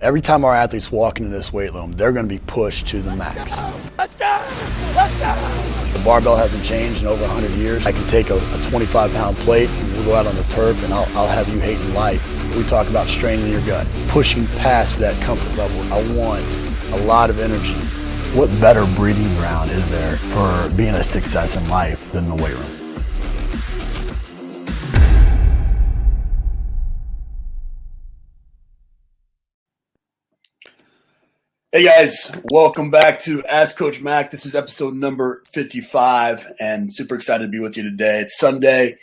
Every time our athletes walk into this weight room, they're going to be pushed to the max. Let's go! Let's go! The barbell hasn't changed in over 100 years. I can take a 25-pound plate, and we'll go out on the turf, and I'll have you hating life. We talk about straining your gut, pushing past that comfort level. I want a lot of energy. What better breeding ground is there for being a success in life than the weight room? Hey guys, welcome back to Ask Coach Mac. This is episode number 55 and super excited to be with you today. It's Sunday.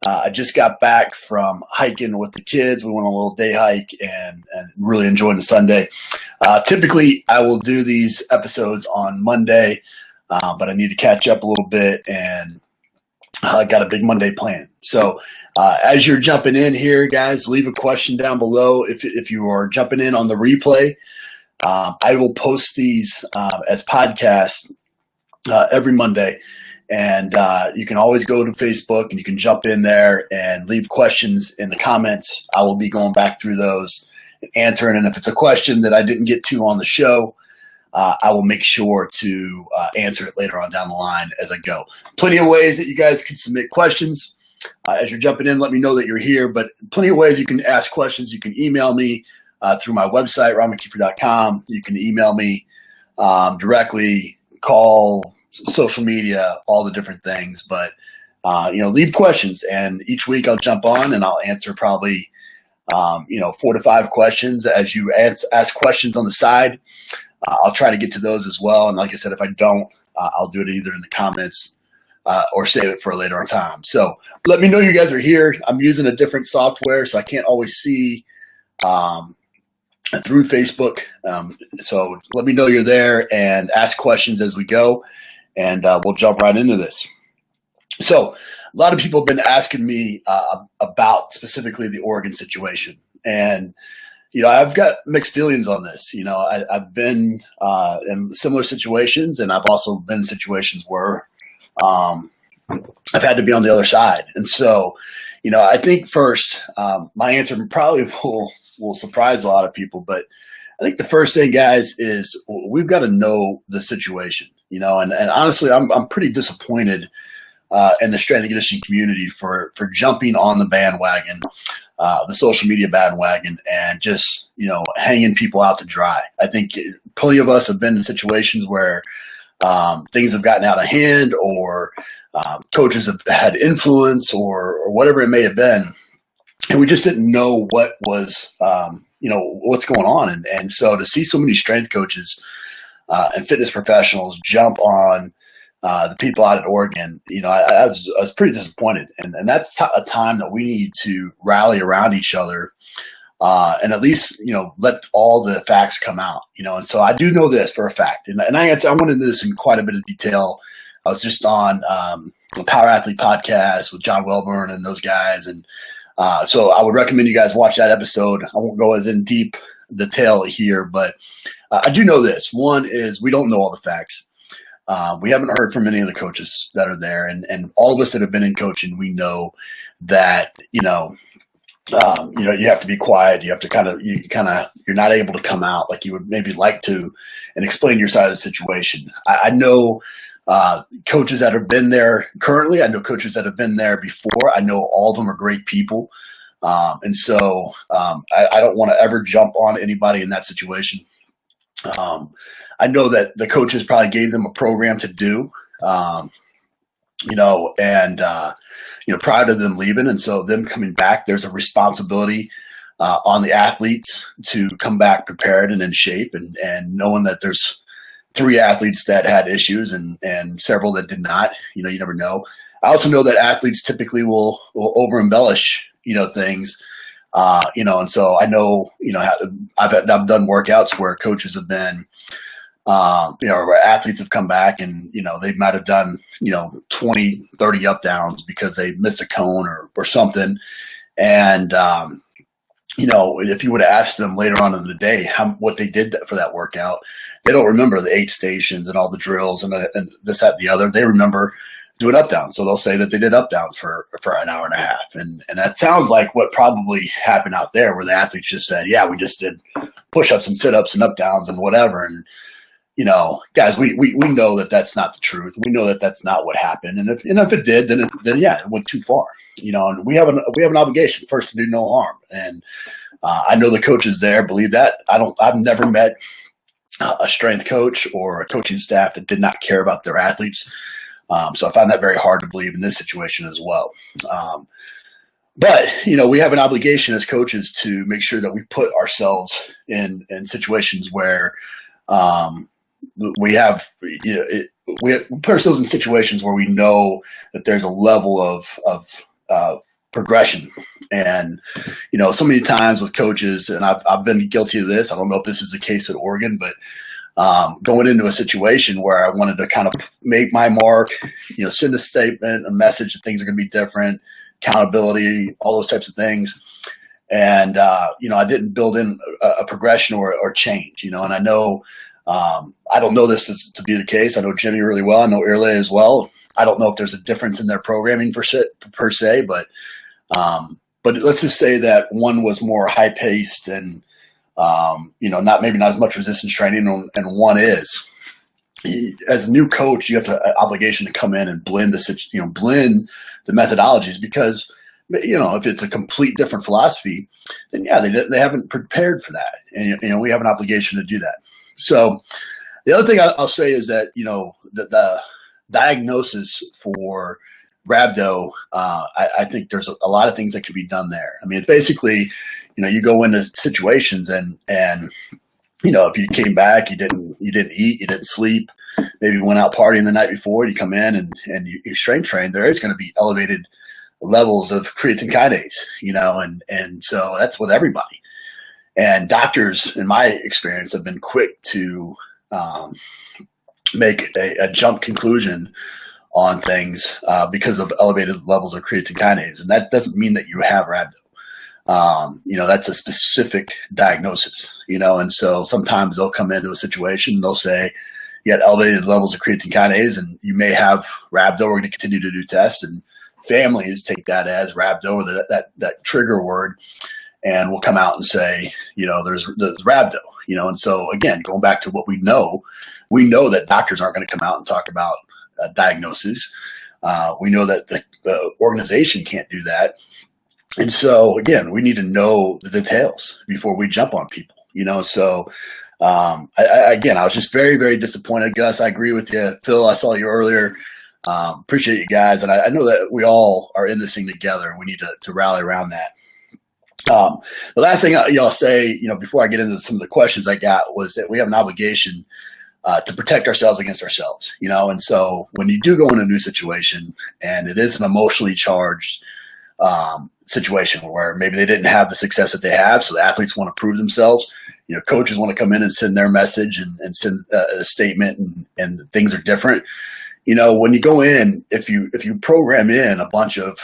I just got back from hiking with the kids. We went on a little day hike and really enjoyed the Sunday. Typically, I will do these episodes on Monday, but I need to catch up a little bit and I got a big Monday plan. So as you're jumping in here, guys, leave a question down below. If you are jumping in on the replay, I will post these as podcasts every Monday, and you can always go to Facebook and you can jump in there and leave questions in the comments. I will be going back through those and answering, and if it's a question that I didn't get to on the show, I will make sure to answer it later on down the line as I go. Plenty of ways that you guys can submit questions. As you're jumping in, let me know that you're here, but plenty of ways you can ask questions. You can email me through my website, McKeefery.com. You can email me directly, call, social media, all the different things. But, leave questions. And each week I'll jump on and I'll answer probably, 4 to 5 questions. As you ask questions on the side, I'll try to get to those as well. And like I said, if I don't, I'll do it either in the comments or save it for a later on time. So let me know you guys are here. I'm using a different software, so I can't always see through Facebook. So let me know you're there and ask questions as we go, and we'll jump right into this. So a lot of people have been asking me about specifically the Oregon situation. And, I've got mixed feelings on this. I've been in similar situations, and I've also been in situations where I've had to be on the other side. And so, I think first, my answer probably will surprise a lot of people, but I think the first thing, guys, is we've got to know the situation, and honestly, I'm pretty disappointed in the strength and conditioning community for jumping on the bandwagon, the social media bandwagon, and just, hanging people out to dry. I think plenty of us have been in situations where things have gotten out of hand, or coaches have had influence, or whatever it may have been. And we just didn't know what was, what's going on. And so to see so many strength coaches and fitness professionals jump on the people out at Oregon, I was pretty disappointed. And that's a time that we need to rally around each other and at least, let all the facts come out, And so I do know this for a fact. And I went into this in quite a bit of detail. I was just on the Power Athlete podcast with John Welburn and those guys. And so I would recommend you guys watch that episode. I won't go as in deep detail here, but I do know this. One is we don't know all the facts. We haven't heard from any of the coaches that are there, and all of us that have been in coaching, we know that you have to be quiet. You have to you're not able to come out like you would maybe like to, and explain your side of the situation. I know coaches that have been there currently. I know coaches that have been there before. I know all of them are great people. And so I don't want to ever jump on anybody in that situation. I know that the coaches probably gave them a program to do, prior to them leaving. And so them coming back, there's a responsibility on the athletes to come back prepared and in shape, and knowing that there's 3 athletes that had issues and several that did not. You never know. I also know that athletes typically will over embellish, things, and so I know, I've done workouts where coaches have been, where athletes have come back and, they might have done, 20, 30 up downs because they missed a cone or something. And, if you would have asked them later on in the day what they did for that workout, they don't remember the 8 stations and all the drills and this, that, and the other. They remember doing up downs. So they'll say that they did up downs for an hour and a half. And that sounds like what probably happened out there, where the athletes just said, yeah, we just did push-ups and sit-ups and up-downs and whatever. And, guys, we know that that's not the truth. We know that that's not what happened. And if it did, then yeah, it went too far. And we have an obligation first to do no harm. And I know the coaches there believe that. I've never met a strength coach or a coaching staff that did not care about their athletes. So I find that very hard to believe in this situation as well. But, we have an obligation as coaches to make sure that we put ourselves in situations where we put ourselves in situations where we know that there's a level of progression. And, so many times with coaches, and I've been guilty of this. I don't know if this is the case at Oregon, but going into a situation where I wanted to kind of make my mark, send a statement, a message that things are going to be different, accountability, all those types of things. And, I didn't build in a progression or change, and I know, I don't know this to be the case. I know Jimmy really well. I know Irle as well. I don't know if there's a difference in their programming per se, but let's just say that one was more high paced and, maybe not as much resistance training, and one is. As a new coach, you have an obligation to come in and blend the methodologies, because, if it's a complete different philosophy, then yeah, they haven't prepared for that. And, we have an obligation to do that. So the other thing I'll say is that, the diagnosis for rhabdo, I think there's a lot of things that can be done there. I mean, basically, you go into situations and if you came back, you didn't eat, you didn't sleep, maybe you went out partying the night before, you come in and you strength train, there is going to be elevated levels of creatine kinase, and so that's with everybody. And doctors, in my experience, have been quick to make a jump conclusion on things because of elevated levels of creatine kinase. And that doesn't mean that you have rhabdo. That's a specific diagnosis, and so sometimes they'll come into a situation and they'll say, you had elevated levels of creatine kinase and you may have rhabdo. We're going to continue to do tests, and families take that as rhabdo, or that trigger word, and we'll come out and say, there's rhabdo, and so again, going back to what we know that doctors aren't going to come out and talk about diagnosis. We know that the organization can't do that. And so again, we need to know the details before we jump on people, so I was just very, very disappointed. Gus, I agree with you. Phil, I saw you earlier. Appreciate you guys. And I know that we all are in this thing together, and we need to rally around that. The last thing I'll say, before I get into some of the questions I got, was that we have an obligation to protect ourselves against ourselves, and so when you do go in a new situation and it is an emotionally charged situation where maybe they didn't have the success that they have, so the athletes want to prove themselves, coaches want to come in and send their message and send a statement, and things are different. When you go in, if you program in a bunch of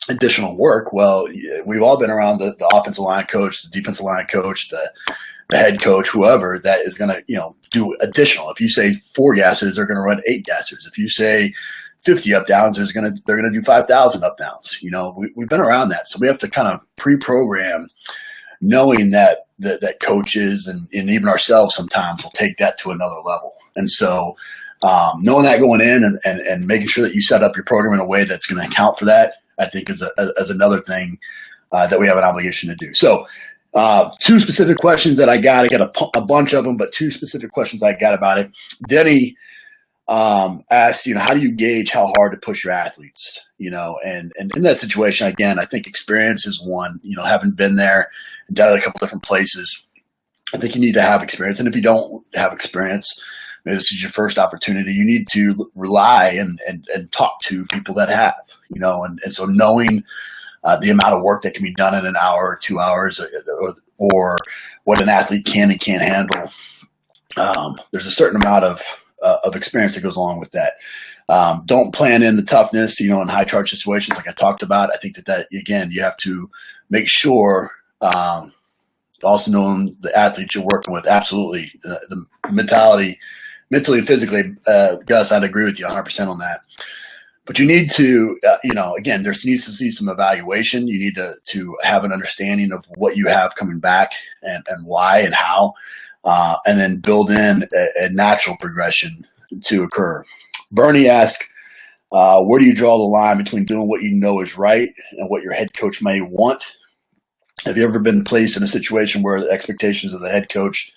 additional work, well, we've all been around the offensive line coach, the defensive line coach, the head coach, whoever that is going to, do additional. If you say 4 gassers, they're going to run 8 gassers. If you say 50 up downs, they're going to do 5,000 up downs. We've been around that. So we have to kind of pre-program, knowing that coaches and even ourselves sometimes will take that to another level. And so knowing that going in and making sure that you set up your program in a way that's going to account for that, I think is another thing that we have an obligation to do. So 2 specific questions that I got a bunch of them, but 2 specific questions I got about it. Denny asked, how do you gauge how hard to push your athletes? And in that situation, again, I think experience is one, having been there and done it a couple different places. I think you need to have experience. And if you don't have experience, maybe this is your first opportunity, you need to rely and talk to people that have, and so knowing the amount of work that can be done in an hour or 2 hours, or what an athlete can and can't handle. There's a certain amount of experience that goes along with that. Don't plan in the toughness, in high charge situations like I talked about. I think that again, you have to make sure, also knowing the athletes you're working with, absolutely, the mentality, mentally and physically, Gus, I'd agree with you 100% on that. But you need to, again, there needs to be some evaluation. You need to have an understanding of what you have coming back and why and how, and then build in a natural progression to occur. Bernie asked, where do you draw the line between doing what you know is right and what your head coach may want? Have you ever been placed in a situation where the expectations of the head coach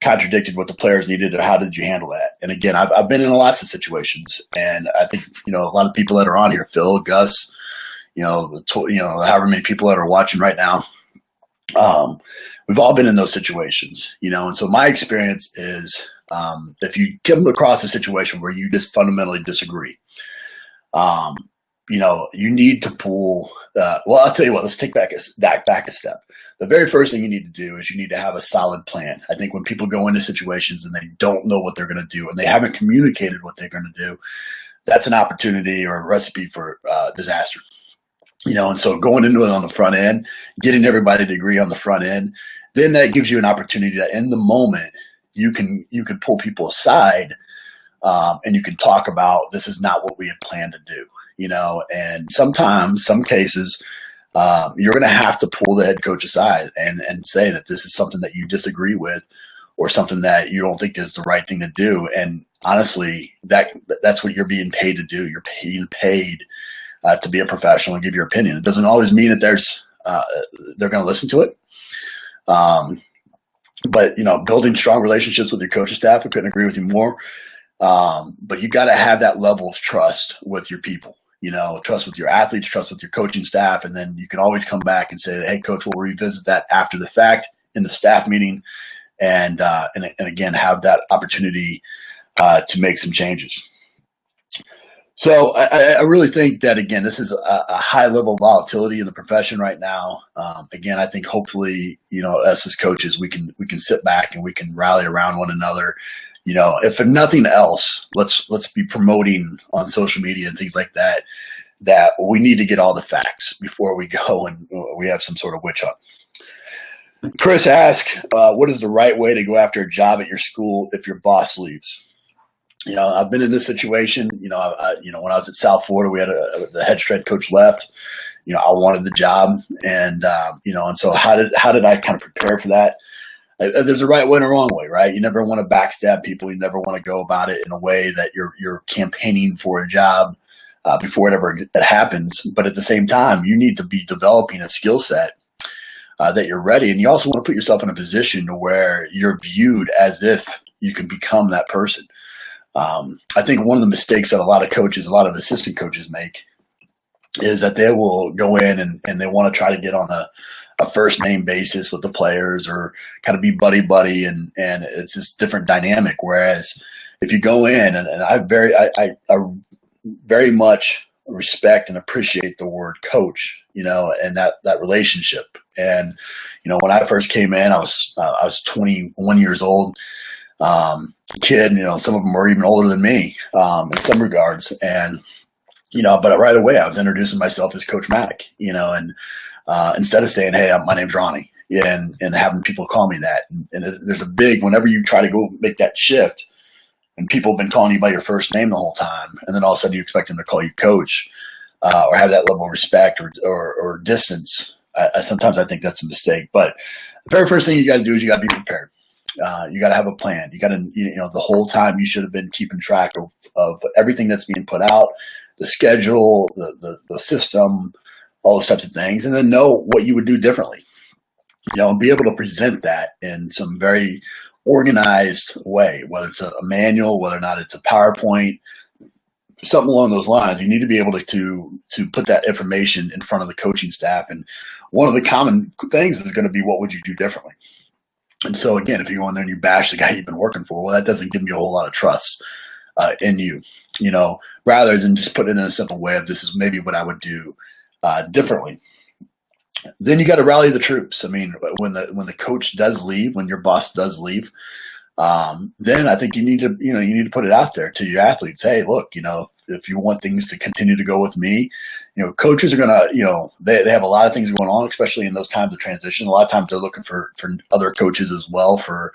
contradicted what the players needed, or how did you handle that? And again, I've been in lots of situations, and I think a lot of people that are on here, Phil, Gus, however many people that are watching right now, we've all been in those situations, and so my experience is, if you come across a situation where you just fundamentally disagree, you need to pull. Well, I'll tell you what. Let's take back a step. The very first thing you need to do is you need to have a solid plan. I think when people go into situations and they don't know what they're going to do and they haven't communicated what they're going to do, that's an opportunity or a recipe for disaster. And so going into it on the front end, getting everybody to agree on the front end, then that gives you an opportunity that in the moment you can pull people aside, and you can talk about, this is not what we had planned to do. And sometimes, some cases, you're going to have to pull the head coach aside and say that this is something that you disagree with, or something that you don't think is the right thing to do. And honestly, that's what you're being paid to do. You're being paid to be a professional and give your opinion. It doesn't always mean that they're going to listen to it. But building strong relationships with your coaching staff, I couldn't agree with you more. But you got to have that level of trust with your people. Trust with your athletes, trust with your coaching staff, and then you can always come back and say, "Hey, coach, we'll revisit that after the fact in the staff meeting," and again have that opportunity to make some changes. So I really think that, again, this is a high level of volatility in the profession right now. Again, I think hopefully, us as coaches, we can sit back and we can rally around one another. If for nothing else, let's be promoting on social media and things like that we need to get all the facts before we go and we have some sort of witch hunt. Chris asked, what is the right way to go after a job at your school if your boss leaves? I've been in this situation. When I was at South Florida, we had the head strength coach left. I wanted the job, and and so how did I kind of prepare for that? There's a right way and a wrong way, right? You never want to backstab people. You never want to go about it in a way that you're campaigning for a job before it happens. But at the same time, you need to be developing a skill set that you're ready, and you also want to put yourself in a position where you're viewed as if you can become that person. I think one of the mistakes that a lot of coaches, a lot of assistant coaches make is that they will go in and they want to try to get on a first name basis with the players, or kind of be buddy, and it's this different dynamic. Whereas if you go in, and I very much respect and appreciate the word coach, and that relationship. And, when I first came in, I was 21 years old, kid, some of them were even older than me, in some regards. And, but right away I was introducing myself as Coach Mack, and instead of saying, "Hey, my name's Ronnie," and having people call me that. And there's a big, whenever you try to go make that shift, and people have been calling you by your first name the whole time, and then all of a sudden you expect them to call you coach, or have that level of respect or distance. Sometimes I think that's a mistake. But the very first thing you got to do is you got to be prepared. You got to have a plan. You got to, the whole time you should have been keeping track of everything that's being put out, the schedule, the system, all those types of things, and then know what you would do differently, and be able to present that in some very organized way, whether it's a manual, whether or not it's a PowerPoint, something along those lines. You need to be able to put that information in front of the coaching staff. And one of the common things is going to be, what would you do differently? And so again, if you go in there and you bash the guy you've been working for, well, that doesn't give me a whole lot of trust in you, rather than just put it in a simple way of, this is maybe what I would do differently. Then you got to rally the troops. I mean, when the coach does leave, when your boss does leave, then I think you need to put it out there to your athletes. Hey, look, if you want things to continue to go with me, coaches are gonna, they have a lot of things going on, especially in those times of transition. A lot of times they're looking for other coaches as well for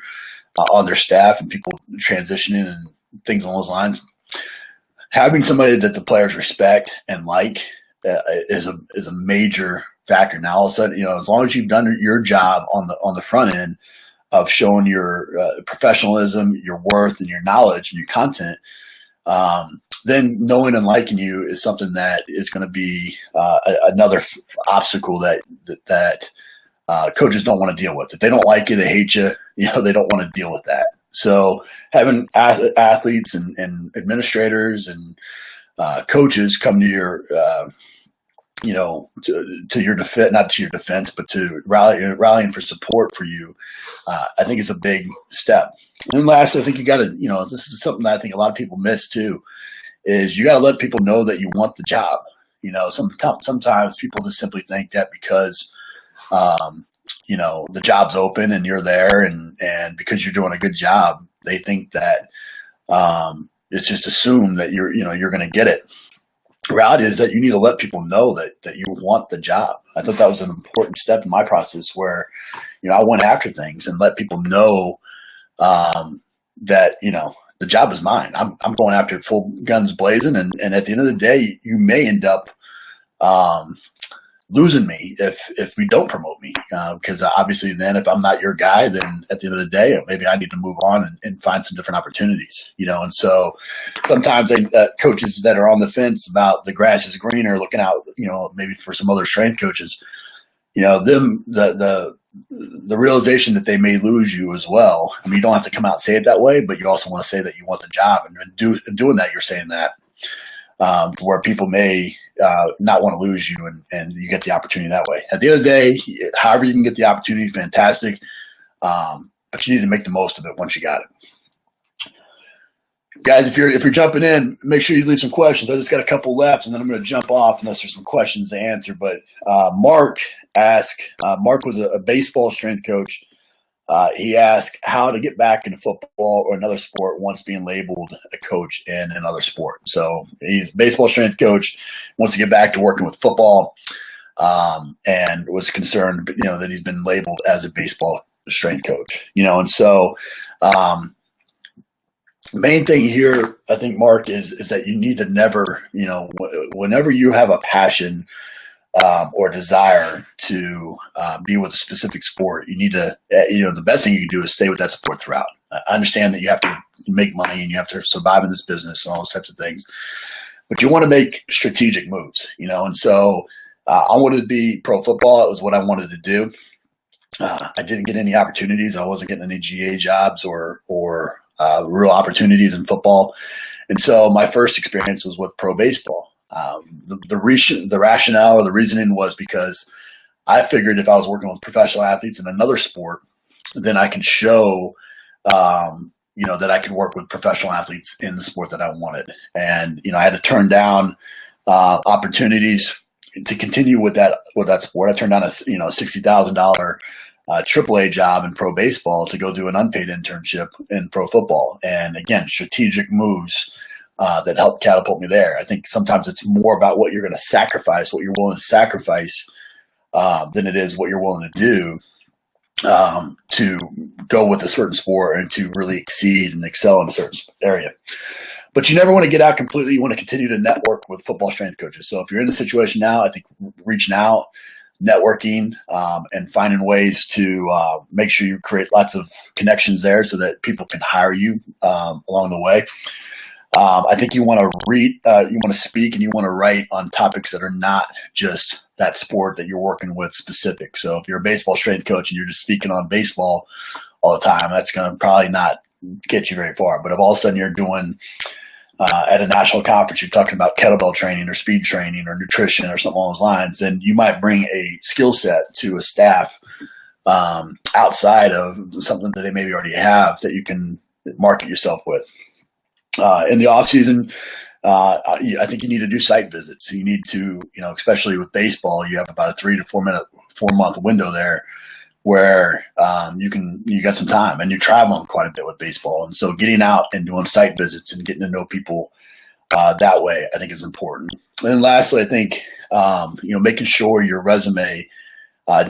on their staff, and people transitioning and things along those lines. having somebody that the players respect and like is a major factor. Now, all of a sudden, as long as you've done your job on the front end of showing your professionalism, your worth, and your knowledge and your content, then knowing and liking you is something that is going to be another obstacle that coaches don't want to deal with. If they don't like you, they hate you. They don't want to deal with that. So having athletes and administrators and coaches come to your, to your defense, not to your defense, but to rallying for support for you, I think is a big step. And then lastly, I think you got to, this is something that I think a lot of people miss too, is you got to let people know that you want the job. Sometimes people just simply think that because, the job's open and you're there and because you're doing a good job, they think that it's just assumed that you're going to get it. The reality is that you need to let people know that you want the job. I thought that was an important step in my process where, I went after things and let people know that, the job is mine. I'm going after it full guns blazing. And at the end of the day, you may end up losing me if we don't promote me, because obviously then if I'm not your guy, then at the end of the day, maybe I need to move on and find some different opportunities, and so sometimes coaches that are on the fence about the grass is greener, looking out, maybe for some other strength coaches, the realization that they may lose you as well. I mean, you don't have to come out and say it that way, but you also want to say that you want the job, and in doing that, you're saying that. Where people may not want to lose you and you get the opportunity that way. At the end of the day, however you can get the opportunity, fantastic. But you need to make the most of it once you got it. Guys, if you're jumping in, make sure you leave some questions. I just got a couple left, and then I'm going to jump off unless there's some questions to answer. But Mark asked, Mark was a baseball strength coach. He asked how to get back into football or another sport once being labeled a coach in another sport. So he's a baseball strength coach, wants to get back to working with football, and was concerned, that he's been labeled as a baseball strength coach, and so main thing here, I think, Mark, is that you need to never, whenever you have a passion or desire to be with a specific sport, you need to, the best thing you can do is stay with that sport throughout. I understand that you have to make money and you have to survive in this business and all those types of things, but you want to make strategic moves, and so I wanted to be pro football. It was what I wanted to do. I didn't get any opportunities. I wasn't getting any GA jobs or real opportunities in football. And so my first experience was with pro baseball. The rationale or the reasoning was because I figured if I was working with professional athletes in another sport, then I can show, that I could work with professional athletes in the sport that I wanted. And, I had to turn down opportunities to continue with that sport. I turned down a $60,000 AAA job in pro baseball to go do an unpaid internship in pro football. And again, strategic moves that helped catapult me there. I think sometimes it's more about what you're going to sacrifice, what you're willing to sacrifice, than it is what you're willing to do to go with a certain sport and to really exceed and excel in a certain area. But you never want to get out completely. You want to continue to network with football strength coaches. So if you're in a situation now, I think reaching out, networking, and finding ways to make sure you create lots of connections there so that people can hire you along the way. I think you want to read, you want to speak, and you want to write on topics that are not just that sport that you're working with specific. So if you're a baseball strength coach and you're just speaking on baseball all the time, that's going to probably not get you very far. But if all of a sudden you're doing at a national conference, you're talking about kettlebell training or speed training or nutrition or something along those lines, then you might bring a skill set to a staff outside of something that they maybe already have that you can market yourself with. In the off season, I think you need to do site visits. You need to, especially with baseball, you have about a 3 to 4 month window there where you got some time and you're traveling quite a bit with baseball. And so getting out and doing site visits and getting to know people that way, I think is important. And then lastly, I think, making sure your resume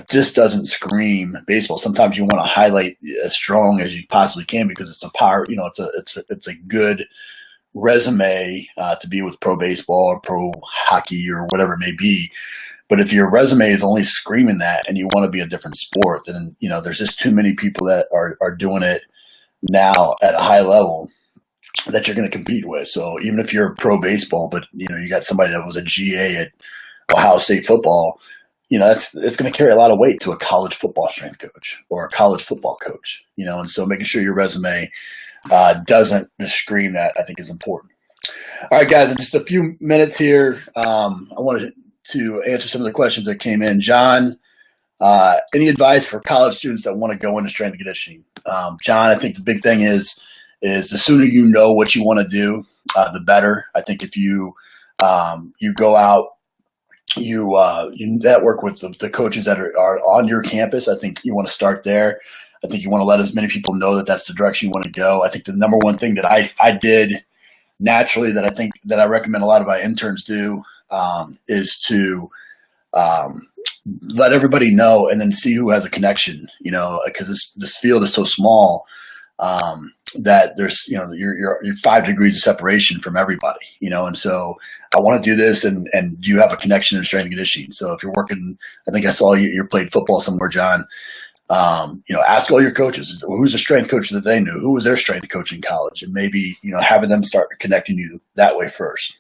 just doesn't scream baseball. Sometimes you want to highlight as strong as you possibly can because it's a power, it's a good resume to be with pro baseball or pro hockey or whatever it may be. But if your resume is only screaming that and you want to be a different sport, then, there's just too many people that are doing it now at a high level that you're going to compete with. So even if you're pro baseball, but, you got somebody that was a GA at Ohio State football, it's going to carry a lot of weight to a college football strength coach or a college football coach, and so making sure your resume doesn't just scream that, I think, is important. All right, guys, in just a few minutes here, I wanted to answer some of the questions that came in. John, any advice for college students that want to go into strength and conditioning? John, I think the big thing is the sooner you know what you want to do, the better. I think if you go out, you network with the coaches that are on your campus. I think you want to start there. I think you want to let as many people know that that's the direction you want to go. I think the number one thing that I did naturally that I think that I recommend a lot of my interns do is to let everybody know and then see who has a connection, because this field is so small that there's, you're 5 degrees of separation from everybody, and so I want to do this and do you have a connection in strength and conditioning? So if you're working, I think I saw you played football somewhere, John, ask all your coaches, who's the strength coach that they knew, who was their strength coach in college, and maybe, having them start connecting you that way first.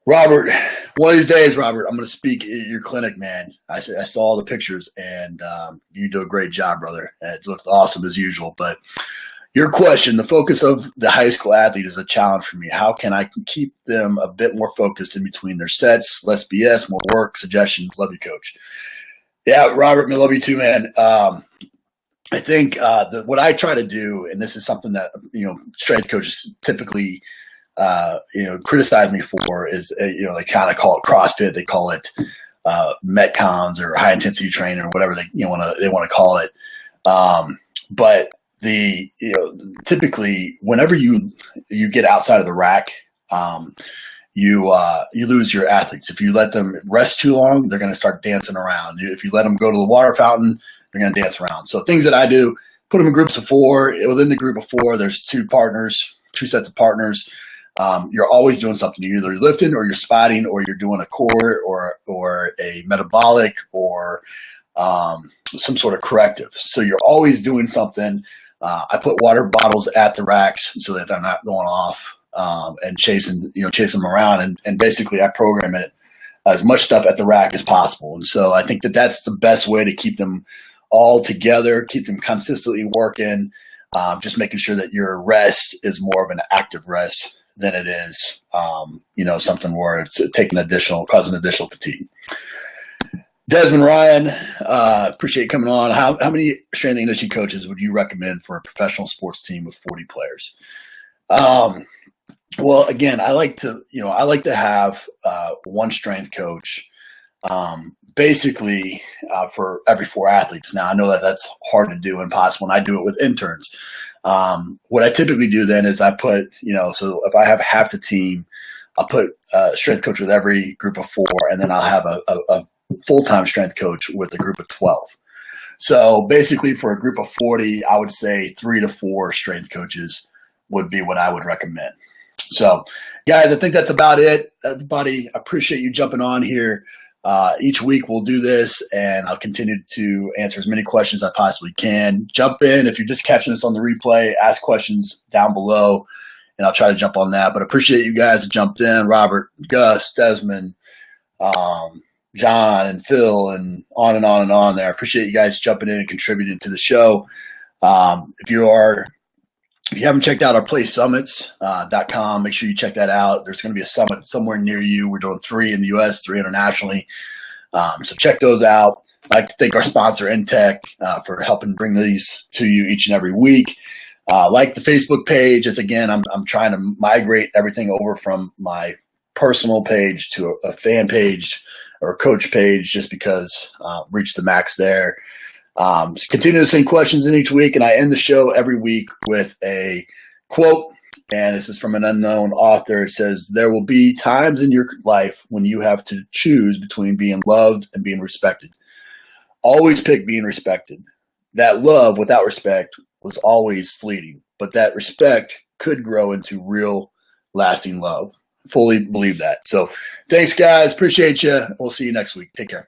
Robert, one of these days, Robert, I'm going to speak at your clinic, man. I saw all the pictures, and you do a great job, brother. It looks awesome as usual. But your question, the focus of the high school athlete is a challenge for me. How can I keep them a bit more focused in between their sets, less BS, more work, suggestions? Love you, coach. Yeah, Robert, I love you too, man. I think what I try to do, and this is something that, strength coaches typically criticize me for, is, they kind of call it CrossFit. They call it Metcons or high intensity training or whatever they want to call it. But typically whenever you get outside of the rack, you lose your athletes. If you let them rest too long, they're going to start dancing around. If you let them go to the water fountain, they're going to dance around. So things that I do, put them in groups of 4. Within the group of 4, there's 2 sets of partners. You're always doing something. You're either lifting or you're spotting or you're doing a core or a metabolic or some sort of corrective. So you're always doing something. I put water bottles at the racks so that they're not going off and chasing them around. And basically I program it as much stuff at the rack as possible. And so I think that that's the best way to keep them all together, keep them consistently working, just making sure that your rest is more of an active rest than it is, something where it's causing additional fatigue. Desmond Ryan, appreciate you coming on. How many strength and conditioning coaches would you recommend for a professional sports team with 40 players? Well, again, I like to have one strength coach, basically for every 4 athletes. Now I know that that's hard to do and impossible, and I do it with interns. What I typically do then is I put, so if I have half the team, I'll put a strength coach with every group of 4, and then I'll have a full-time strength coach with a group of 12. So basically for a group of 40, I would say 3 to 4 strength coaches would be what I would recommend. So guys, I think that's about it. Everybody, I appreciate you jumping on here. Each week we'll do this, and I'll continue to answer as many questions as I possibly can. Jump in. If you're just catching this on the replay, ask questions down below, and I'll try to jump on that. But I appreciate you guys that jumped in, Robert, Gus, Desmond, John, and Phil, and on and on and on there. I appreciate you guys jumping in and contributing to the show. If you haven't checked out our playsummits.com, make sure you check that out. There's going to be a summit somewhere near you. We're doing 3 in the U.S., 3 internationally. So check those out. I'd like to thank our sponsor, Intech, for helping bring these to you each and every week. Like the Facebook page. As again, I'm trying to migrate everything over from my personal page to a fan page or a coach page, just because reach the max there. Continue to send questions in each week, and I end the show every week with a quote, and this is from an unknown author. It says, "There will be times in your life when you have to choose between being loved and being respected. Always pick being respected. That love without respect was always fleeting, but that respect could grow into real lasting love. Fully believe that. So thanks, guys. Appreciate you. We'll see you next week. Take care.